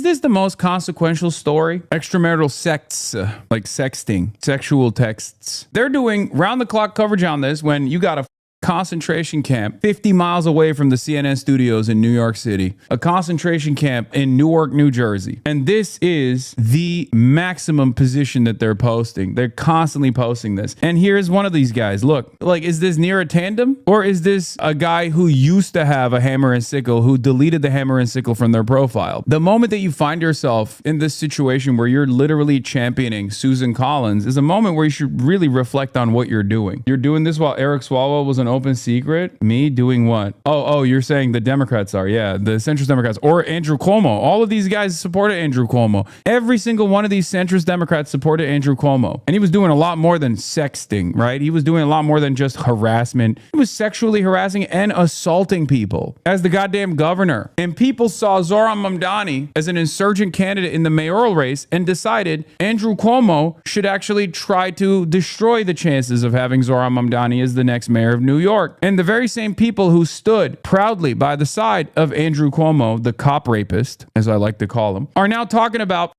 this the most consequential story? Extramarital sects, like sexting, sexual texts. They're doing round-the-clock coverage on this when you got a concentration camp 50 miles away from the CNN studios in New York City, a concentration camp in Newark, New Jersey. And this is the maximum position that they're posting. They're constantly posting this. And here's one of these guys. Look, like, is this near a tandem? Or is this a guy who used to have a hammer and sickle who deleted the hammer and sickle from their profile? The moment that you find yourself in this situation where you're literally championing Susan Collins is a moment where you should really reflect on what you're doing. You're doing this while Eric Swalwell was an open secret. Me doing what? Oh, you're saying the Democrats are. Yeah, the centrist Democrats or Andrew Cuomo. All of these guys supported Andrew Cuomo. Every single one of these centrist Democrats supported Andrew Cuomo. And he was doing a lot more than sexting, right? He was doing a lot more than just harassment. He was sexually harassing and assaulting people as the goddamn governor. And people saw Zohran Mamdani as an insurgent candidate in the mayoral race and decided Andrew Cuomo should actually try to destroy the chances of having Zohran Mamdani as the next mayor of New York. And the very same people who stood proudly by the side of Andrew Cuomo, the cop rapist, as I like to call him, are now talking about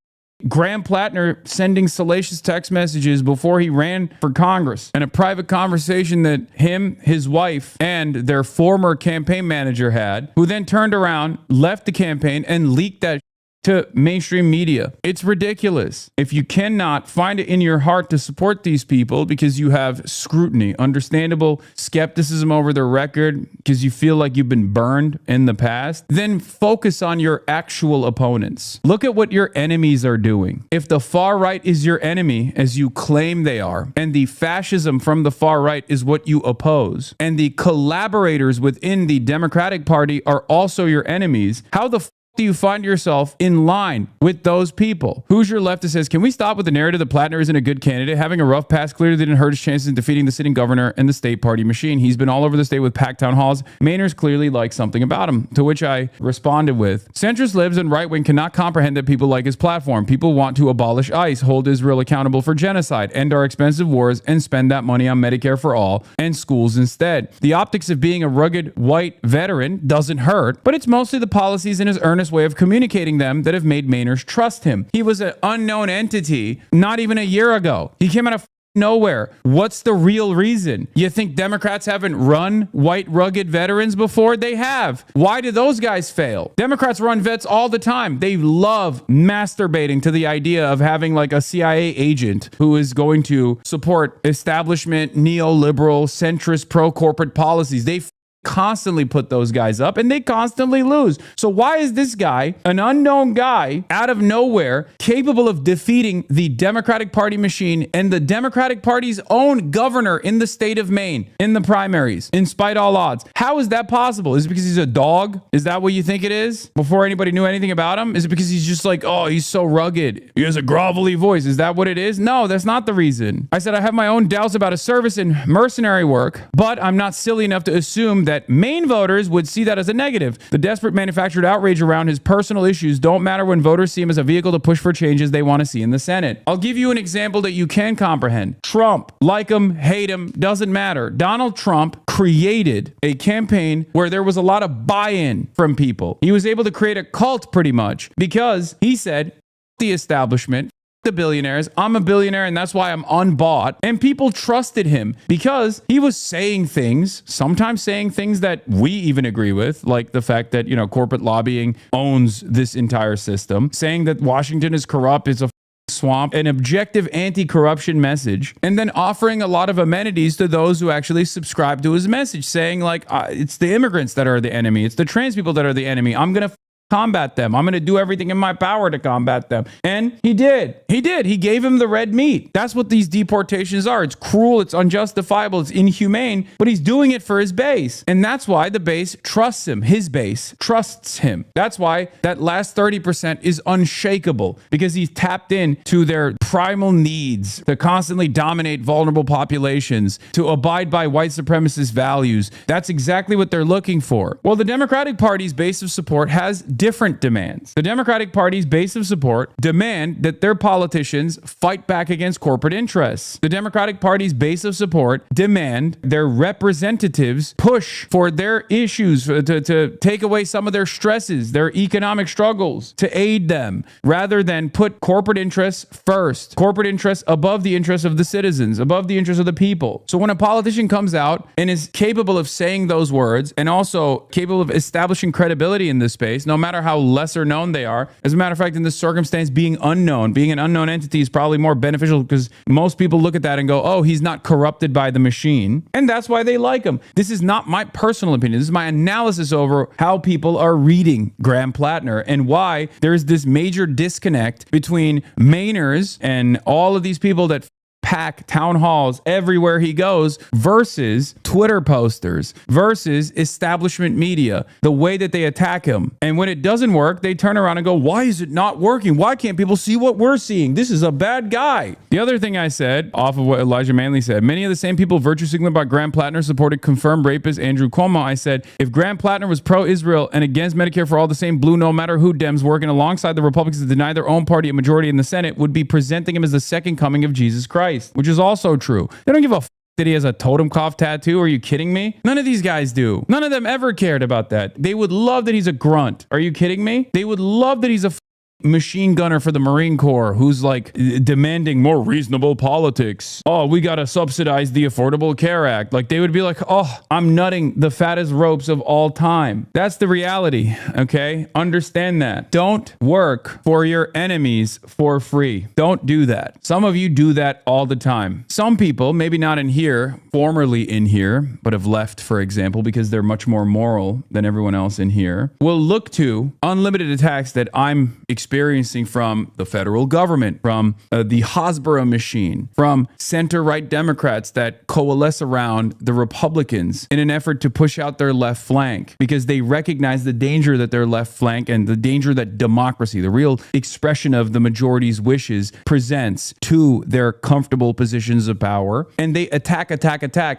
Graham Plattner sending salacious text messages before he ran for Congress, and a private conversation that him, his wife, and their former campaign manager had, who then turned around, left the campaign, and leaked that to mainstream media. It's ridiculous. If you cannot find it in your heart to support these people because you have scrutiny, understandable skepticism over their record, because you feel like you've been burned in the past, then focus on your actual opponents. Look at what your enemies are doing. If the far right is your enemy, as you claim they are, and the fascism from the far right is what you oppose, and the collaborators within the Democratic Party are also your enemies, how the do you find yourself in line with those people? Who's your leftist says, can we stop with the narrative that Plattner isn't a good candidate? Having a rough past clearly didn't hurt his chances in defeating the sitting governor and the state party machine. He's been all over the state with packed town halls. Mainers clearly like something about him. To which I responded with, centrist libs and right wing cannot comprehend that people like his platform. People want to abolish ICE, hold Israel accountable for genocide, end our expensive wars, and spend that money on Medicare for all and schools instead. The optics of being a rugged white veteran doesn't hurt, but it's mostly the policies and his earnest way of communicating them that have made Mainers trust him. He was an unknown entity not even a year ago. He came out of nowhere. What's the real reason? You think Democrats haven't run white rugged veterans before? They have. Why do those guys fail? Democrats run vets all the time. They love masturbating to the idea of having like a CIA agent who is going to support establishment, neoliberal, centrist, pro-corporate policies. They constantly put those guys up and they constantly lose. So why is this guy, an unknown guy out of nowhere, capable of defeating the Democratic Party machine and the Democratic Party's own governor in the state of Maine in the primaries, in spite of all odds? How is that possible? Is it because he's a dog? Is that what you think it is? Before anybody knew anything about him? Is it because he's just like, oh, he's so rugged, he has a grovelly voice? Is that what it is? No, that's not the reason. I said I have my own doubts about his service in mercenary work, but I'm not silly enough to assume that Maine voters would see that as a negative. The desperate manufactured outrage around his personal issues don't matter when voters see him as a vehicle to push for changes they want to see in the Senate. I'll give you an example that you can comprehend. Trump, like him, hate him, doesn't matter. Donald Trump created a campaign where there was a lot of buy-in from people. He was able to create a cult pretty much because he said, the establishment, the billionaires, I'm a billionaire and that's why I'm unbought. And people trusted him because he was saying things, sometimes saying things that we even agree with, like the fact that, corporate lobbying owns this entire system, saying that Washington is corrupt, it's a swamp, an objective anti-corruption message, and then offering a lot of amenities to those who actually subscribe to his message, saying like, it's the immigrants that are the enemy, it's the trans people that are the enemy, I'm going to combat them. I'm going to do everything in my power to combat them. And he did. He did. He gave him the red meat. That's what these deportations are. It's cruel. It's unjustifiable. It's inhumane. But he's doing it for his base. And that's why the base trusts him. His base trusts him. That's why that last 30% is unshakable, because he's tapped into their primal needs to constantly dominate vulnerable populations, to abide by white supremacist values. That's exactly what they're looking for. Well, the Democratic Party's base of support has different demands. The Democratic Party's base of support demand that their politicians fight back against corporate interests. The Democratic Party's base of support demand their representatives push for their issues, to take away some of their stresses, their economic struggles, to aid them, rather than put corporate interests first, corporate interests above the interests of the citizens, above the interests of the people. So when a politician comes out and is capable of saying those words and also capable of establishing credibility in this space, no matter how lesser known they are, as a matter of fact, in this circumstance, being unknown, being an unknown entity is probably more beneficial because most people look at that and go, oh, he's not corrupted by the machine. And that's why they like him. This is not my personal opinion. This is my analysis over how people are reading Graham Plattner and why there's this major disconnect between Mainers and all of these people that pack town halls everywhere he goes versus Twitter posters versus establishment media, the way that they attack him. And when it doesn't work, they turn around and go, why is it not working? Why can't people see what we're seeing? This is a bad guy. The other thing I said, off of what Elijah Manley said, many of the same people virtue signaling about Graham Plattner supported confirmed rapist Andrew Cuomo. I said, if Graham Plattner was pro-Israel and against Medicare for all, the same blue no matter who Dems working alongside the Republicans to deny their own party a majority in the Senate would be presenting him as the second coming of Jesus Christ. Which is also true. They don't give a f that he has a totem cloth tattoo. Are you kidding me? None of these guys do. None of them ever cared about that. They would love that he's a grunt. Are you kidding me? They would love that he's a machine gunner for the Marine Corps who's like demanding more reasonable politics. Oh, we got to subsidize the Affordable Care Act. Like they would be like, oh, I'm nutting the fattest ropes of all time. That's the reality. Okay. Understand that. Don't work for your enemies for free. Don't do that. Some of you do that all the time. Some people, maybe not in here, formerly in here, but have left, for example, because they're much more moral than everyone else in here, will look to unlimited attacks that I'm experiencing from the federal government, from the Hasbara machine, from center-right Democrats that coalesce around the Republicans in an effort to push out their left flank because they recognize the danger that their left flank and the danger that democracy, the real expression of the majority's wishes, presents to their comfortable positions of power. And they attack.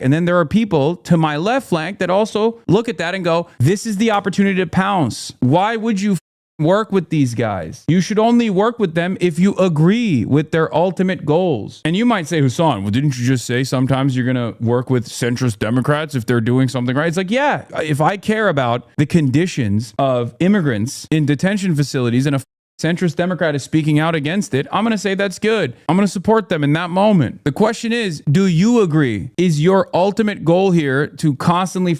And then there are people to my left flank that also look at that and go, this is the opportunity to pounce. Why would you work with these guys? You should only work with them if you agree with their ultimate goals. And you might say, Hassan, well, didn't you just say sometimes you're going to work with centrist Democrats if they're doing something right? It's like, yeah, if I care about the conditions of immigrants in detention facilities and a centrist Democrat is speaking out against it, I'm going to say that's good. I'm going to support them in that moment. The question is, do you agree? Is your ultimate goal here to constantly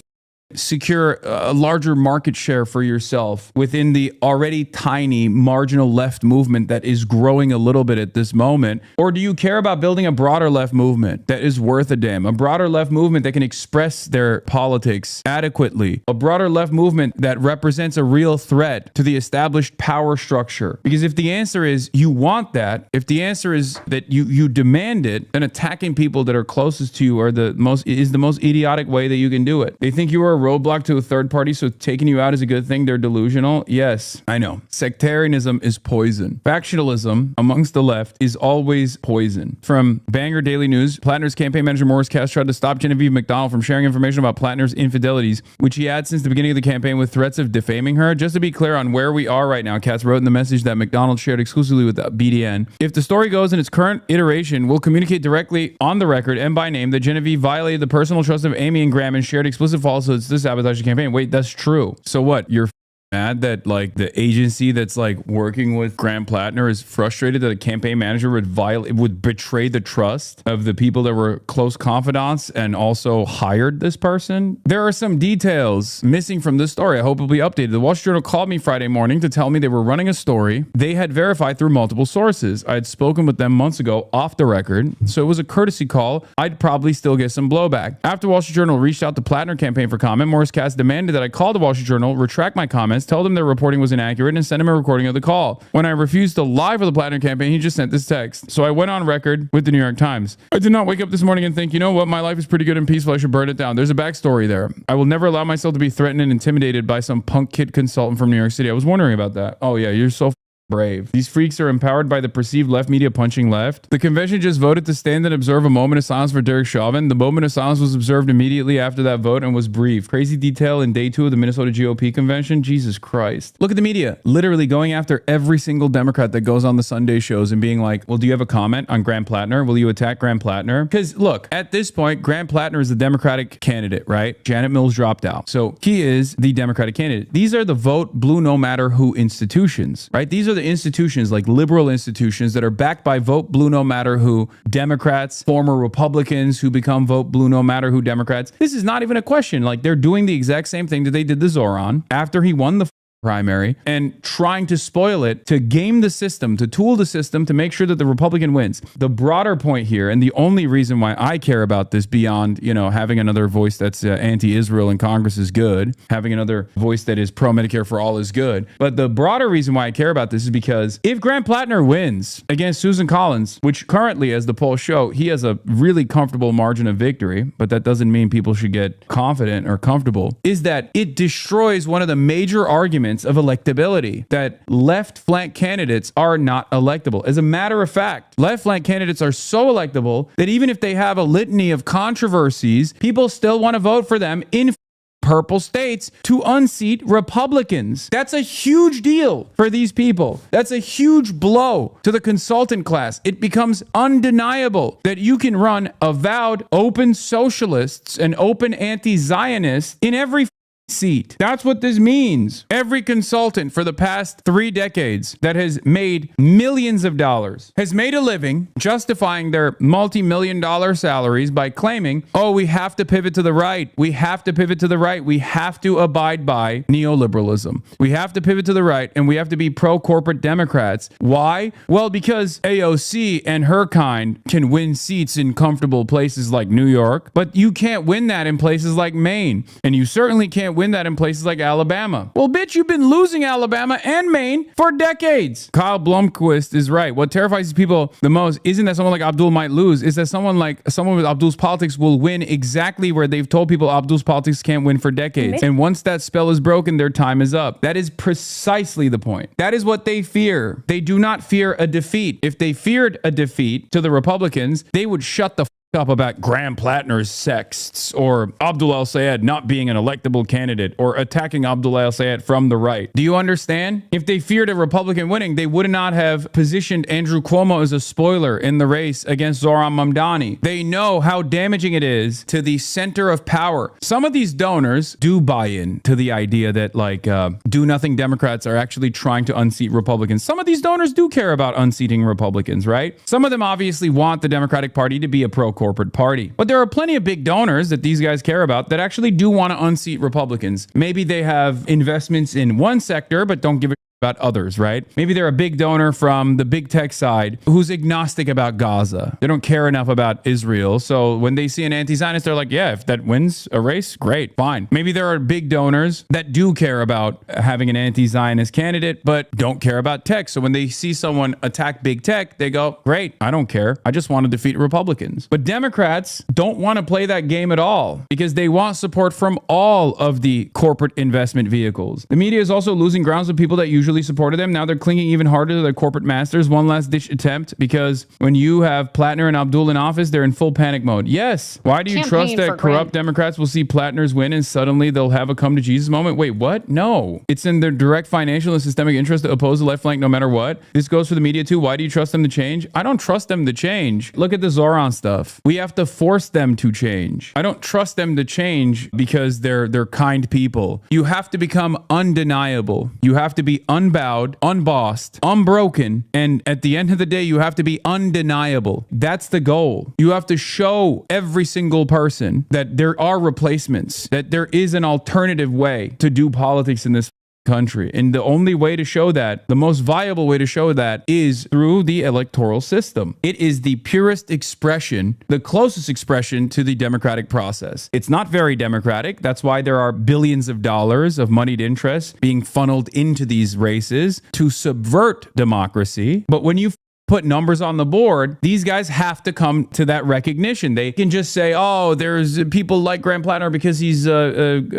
secure a larger market share for yourself within the already tiny marginal left movement that is growing a little bit at this moment? Or do you care about building a broader left movement that is worth a damn? A broader left movement that can express their politics adequately? A broader left movement that represents a real threat to the established power structure? Because if the answer is you want that, if the answer is that you demand it, then attacking people that are closest to you is the most idiotic way that you can do it. They think you are roadblock to a third party, so taking you out is a good thing. They're delusional. Yes, I know. Sectarianism is poison. Factionalism amongst the left is always poison. From Bangor Daily News, Plattner's campaign manager Morris Katz tried to stop Genevieve McDonald from sharing information about Plattner's infidelities, which he had since the beginning of the campaign, with threats of defaming her. Just to be clear on where we are right now, Katz wrote in the message that McDonald shared exclusively with BDN. If the story goes in its current iteration, we'll communicate directly on the record and by name that Genevieve violated the personal trust of Amy and Graham and shared explicit falsehoods to sabotage the campaign. Wait, that's true. So what? You're mad that like the agency that's like working with Graham Plattner is frustrated that a campaign manager would betray the trust of the people that were close confidants and also hired this person? There are some details missing from this story. I hope it'll be updated. The Wall Street Journal called me Friday morning to tell me they were running a story they had verified through multiple sources. I had spoken with them months ago off the record, so it was a courtesy call. I'd probably still get some blowback. After Wall Street Journal reached out to Plattner campaign for comment, Morris Katz demanded that I call the Wall Street Journal, retract my comments, tell them their reporting was inaccurate, and send him a recording of the call. When I refused to lie for the Plattner campaign, he just sent this text. So I went on record with the New York Times. I did not wake up this morning and think, you know what, my life is pretty good and peaceful, I should burn it down. There's a backstory there. I will never allow myself to be threatened and intimidated by some punk kid consultant from New York City. I was wondering about that. Oh yeah, you're so brave. These freaks are empowered by the perceived left media punching left. The convention just voted to stand and observe a moment of silence for Derek Chauvin. The moment of silence was observed immediately after that vote and was brief. Crazy detail in day 2 of the Minnesota GOP convention. Jesus Christ. Look at the media. Literally going after every single Democrat that goes on the Sunday shows and being like, well, do you have a comment on Graham Plattner? Will you attack Graham Plattner? Because look, at this point, Graham Plattner is the Democratic candidate, right? Janet Mills dropped out. So he is the Democratic candidate. These are the vote blue no matter who institutions, right? These are the institutions, like liberal institutions, that are backed by vote blue no matter who Democrats, former Republicans who become vote blue no matter who Democrats. This is not even a question. Like, they're doing the exact same thing that they did to Zoran after he won the primary and trying to spoil it, to game the system, to tool the system to make sure that the Republican wins. The broader point here, and the only reason why I care about this beyond, having another voice that's anti-Israel in Congress is good, having another voice that is pro-Medicare for all is good. But the broader reason why I care about this is because if Graham Plattner wins against Susan Collins, which currently, as the polls show, he has a really comfortable margin of victory, but that doesn't mean people should get confident or comfortable, is that it destroys one of the major arguments of electability, that left flank candidates are not electable. As a matter of fact, left flank candidates are so electable that even if they have a litany of controversies, people still want to vote for them in purple states to unseat Republicans. That's a huge deal for these people. That's a huge blow to the consultant class. It becomes undeniable that you can run avowed open socialists and open anti-Zionists in every seat. That's what this means. Every consultant for the past 3 decades that has made millions of dollars has made a living justifying their multi-million-dollar salaries by claiming, oh, we have to pivot to the right. We have to pivot to the right. We have to abide by neoliberalism. We have to pivot to the right, and we have to be pro-corporate Democrats. Why? Well, because AOC and her kind can win seats in comfortable places like New York, but you can't win that in places like Maine, and you certainly can't win that in places like Alabama. Well, bitch, you've been losing Alabama and Maine for decades. Kyle Blomquist is right. What terrifies people the most isn't that someone like Abdul might lose, is that someone with Abdul's politics will win exactly where they've told people Abdul's politics can't win for decades. And once that spell is broken, their time is up. That is precisely the point. That is what they fear. They do not fear a defeat. If they feared a defeat to the Republicans, they would shut the up about Graham Plattner's sexts or Abdul El-Sayed not being an electable candidate or attacking Abdul El-Sayed from the right. Do you understand? If they feared a Republican winning, they would not have positioned Andrew Cuomo as a spoiler in the race against Zoran Mamdani. They know how damaging it is to the center of power. Some of these donors do buy in to the idea that do-nothing Democrats are actually trying to unseat Republicans. Some of these donors do care about unseating Republicans, right? Some of them obviously want the Democratic Party to be a pro-corporate party. But there are plenty of big donors that these guys care about that actually do want to unseat Republicans. Maybe they have investments in one sector, but don't give a about others, right? Maybe they're a big donor from the big tech side who's agnostic about Gaza. They don't care enough about Israel. So when they see an anti-Zionist, they're like, yeah, if that wins a race, great, fine. Maybe there are big donors that do care about having an anti-Zionist candidate, but don't care about tech. So when they see someone attack big tech, they go, great, I don't care. I just want to defeat Republicans. But Democrats don't want to play that game at all because they want support from all of the corporate investment vehicles. The media is also losing grounds with people that usually supported them. Now they're clinging even harder to their corporate masters. One last ditch attempt, because when you have Plattner and Abdul in office, they're in full panic mode. Yes. Why do you trust that corrupt Democrats will see Plattner's win and suddenly they'll have a come to Jesus moment? Wait, what? No. It's in their direct financial and systemic interest to oppose the left flank no matter what. This goes for the media too. Why do you trust them to change? I don't trust them to change. Look at the Zoran stuff. We have to force them to change. I don't trust them to change because they're kind people. You have to become undeniable. You have to be unbowed, unbossed, unbroken, and at the end of the day, you have to be undeniable. That's the goal. You have to show every single person that there are replacements, that there is an alternative way to do politics in this country. And the only way to show that, the most viable way to show that, is through the electoral system. It is the purest expression, the closest expression to the democratic process. It's not very democratic. That's why there are billions of dollars of moneyed interest being funneled into these races to subvert democracy. But when you put numbers on the board, these guys have to come to that recognition. They can just say, oh, there's people like Graham Plattner because he's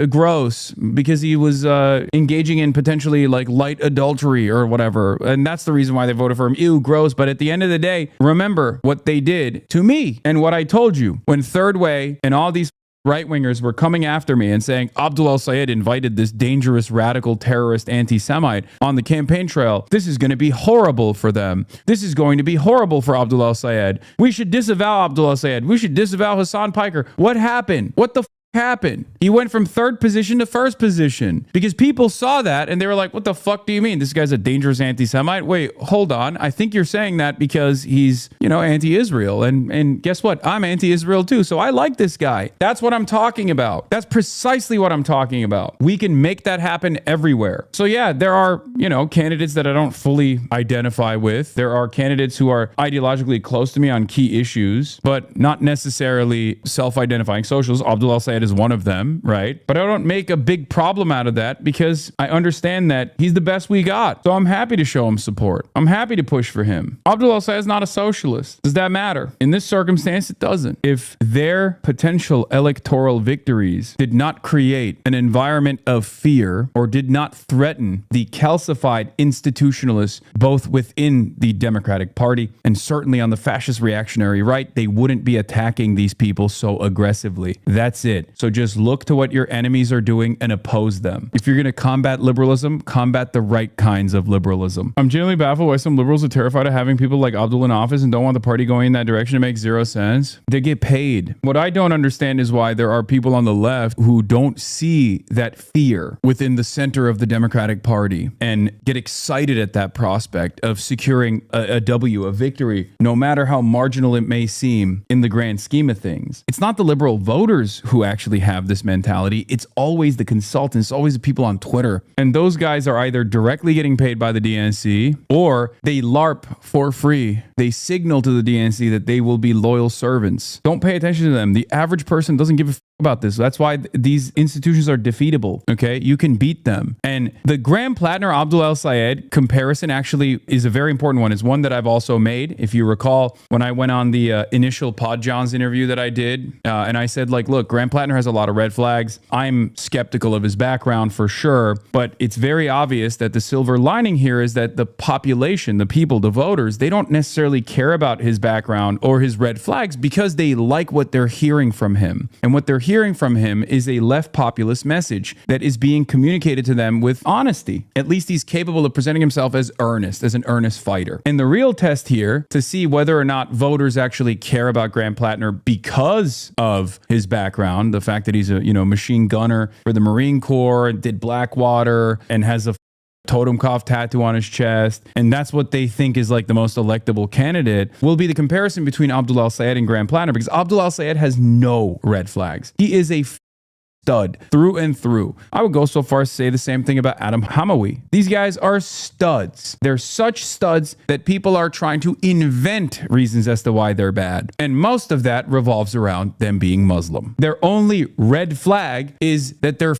gross, because he was engaging in potentially like light adultery or whatever. And that's the reason why they voted for him. Ew, gross. But at the end of the day, remember what they did to me and what I told you when Third Way and all these right-wingers were coming after me and saying Abdul al-Sayed invited this dangerous, radical, terrorist anti-Semite on the campaign trail. This is going to be horrible for them. This is going to be horrible for Abdul al-Sayed. We should disavow Abdul al-Sayed. We should disavow Hassan Piker. What happened? What the happened? He went from third position to first position because people saw that and they were like, what the fuck do you mean? This guy's a dangerous anti-Semite? Wait, hold on. I think you're saying that because he's, anti-Israel. And guess what? I'm anti-Israel too. So I like this guy. That's what I'm talking about. That's precisely what I'm talking about. We can make that happen everywhere. So yeah, there are, candidates that I don't fully identify with. There are candidates who are ideologically close to me on key issues, but not necessarily self-identifying socials. Abdul al-Sayed is one of them, right? But I don't make a big problem out of that because I understand that he's the best we got. So I'm happy to show him support. I'm happy to push for him. Abdul al-Sayed is not a socialist. Does that matter? In this circumstance, it doesn't. If their potential electoral victories did not create an environment of fear or did not threaten the calcified institutionalists, both within the Democratic Party and certainly on the fascist reactionary right, they wouldn't be attacking these people so aggressively. That's it. So just look to what your enemies are doing and oppose them. If you're going to combat liberalism, combat the right kinds of liberalism. I'm genuinely baffled why some liberals are terrified of having people like Abdul in office and don't want the party going in that direction. It makes zero sense. They get paid. What I don't understand is why there are people on the left who don't see that fear within the center of the Democratic Party and get excited at that prospect of securing a W, a victory, no matter how marginal it may seem in the grand scheme of things. It's not the liberal voters who actually have this mentality. It's always the consultants, it's always the people on Twitter. And those guys are either directly getting paid by the DNC or they LARP for free. They signal to the DNC that they will be loyal servants. Don't pay attention to them. The average person doesn't give a about this. That's why these institutions are defeatable. Okay, you can beat them. And the Graham Plattner Abdul al-Sayed comparison actually is a very important one. It's one that I've also made. If you recall, when I went on the initial Pod Johns interview that I did, and I said, like, look, Graham Plattner has a lot of red flags. I'm skeptical of his background for sure, but it's very obvious that the silver lining here is that the population, the people, the voters, they don't necessarily care about his background or his red flags because they like what they're hearing from him. And what they're hearing from him is a left populist message that is being communicated to them with honesty. At least he's capable of presenting himself as earnest, as an earnest fighter. And the real test here to see whether or not voters actually care about Graham Plattner because of his background, the fact that he's a, machine gunner for the Marine Corps and did Blackwater and has a Totenkopf tattoo on his chest, and that's what they think is like the most electable candidate, will be the comparison between Abdul al-Sayed and Graham Plattner, because Abdul al-Sayed has no red flags. He is a stud through and through. I would go so far as to say the same thing about Adam Hamawi. These guys are studs. They're such studs that people are trying to invent reasons as to why they're bad. And most of that revolves around them being Muslim. Their only red flag is that they're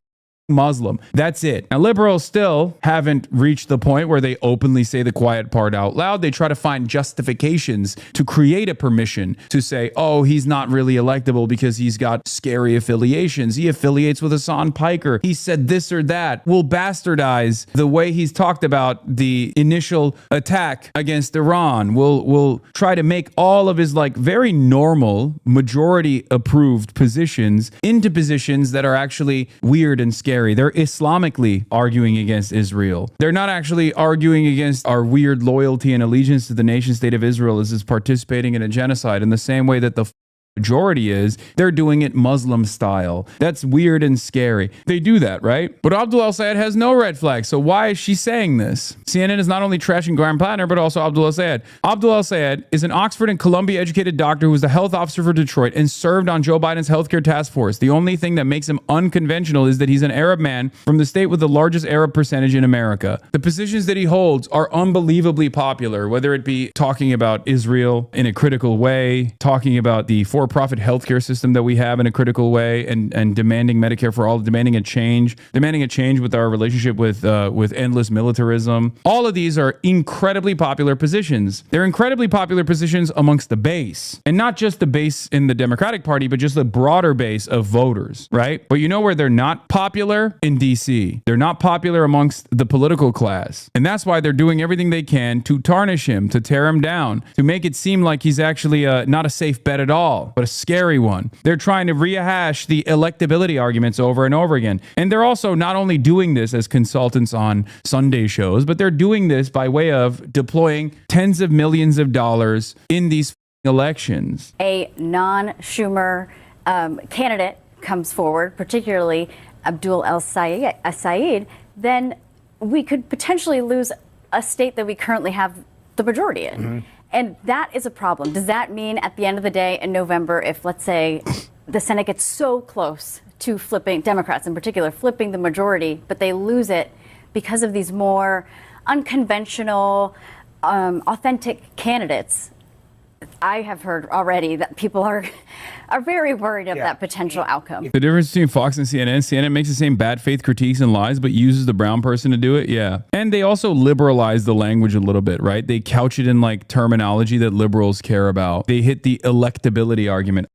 Muslim. That's it. Now, liberals still haven't reached the point where they openly say the quiet part out loud. They try to find justifications to create a permission to say, oh, he's not really electable because he's got scary affiliations. He affiliates with Hassan Piker. He said this or that. We'll bastardize the way he's talked about the initial attack against Iran. We'll try to make all of his very normal, majority approved positions into positions that are actually weird and scary. They're Islamically arguing against Israel. They're not actually arguing against our weird loyalty and allegiance to the nation state of Israel as is participating in a genocide in the same way that the majority is. They're doing it Muslim style. That's weird and scary. They do that, right? But Abdul al-Sayed has no red flags. So why is she saying this? CNN is not only trashing Graham Plattner, but also Abdul al-Sayed. Abdul al-Sayed is an Oxford and Columbia educated doctor who was the health officer for Detroit and served on Joe Biden's healthcare task force. The only thing that makes him unconventional is that he's an Arab man from the state with the largest Arab percentage in America. The positions that he holds are unbelievably popular, whether it be talking about Israel in a critical way, talking about the for-profit healthcare system that we have in a critical way, and demanding Medicare for all, demanding a change with our relationship with endless militarism. All of these are incredibly popular positions. They're incredibly popular positions amongst the base, and not just the base in the Democratic Party, but just the broader base of voters, right? But you know where they're not popular? In DC. They're not popular amongst the political class. And that's why they're doing everything they can to tarnish him, to tear him down, to make it seem like he's actually not a safe bet at all, but a scary one. They're trying to rehash the electability arguments over and over again. And they're also not only doing this as consultants on Sunday shows, but they're doing this by way of deploying tens of millions of dollars in these elections. A non-Schumer candidate comes forward, particularly Abdul El-Sayed, then we could potentially lose a state that we currently have the majority in. Mm-hmm. And that is a problem. Does that mean at the end of the day in November, if let's say the Senate gets so close to flipping, Democrats in particular, flipping the majority, but they lose it because of these more unconventional, authentic candidates? I have heard already that people are very worried of that potential outcome. The difference between Fox and CNN makes the same bad faith critiques and lies, but uses the brown person to do it. Yeah. And they also liberalize the language a little bit, right? They couch it in like terminology that liberals care about. They hit the electability argument.